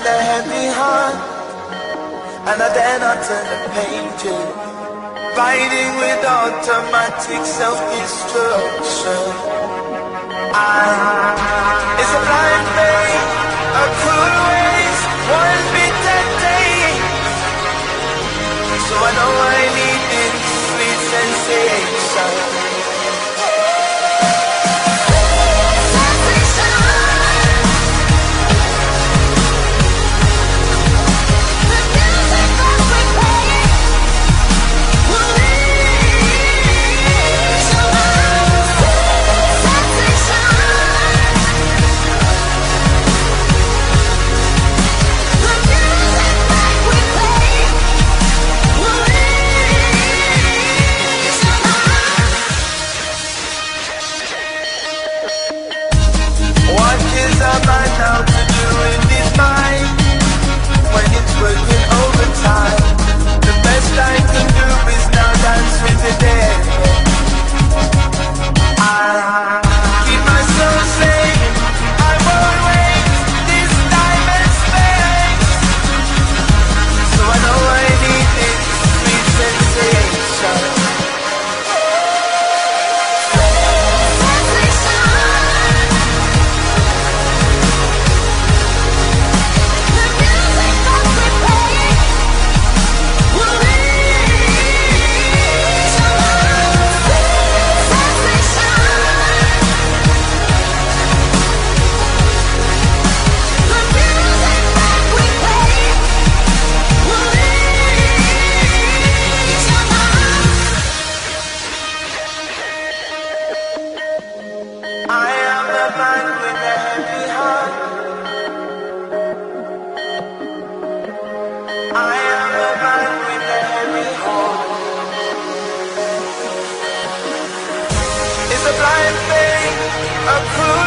a heavy heart, and I dare not turn the pages, fighting with automatic self-destruction. It's a blind faith, a cruel waste, one bitter day. So I know I need this sweet sensation. Now to do in his mind when it's working overtime. The best I can do is now dance with the dead. I keep my soul safe, I won't waste this time and space. So I know I need this sweet sensation. A blind faith, a cruel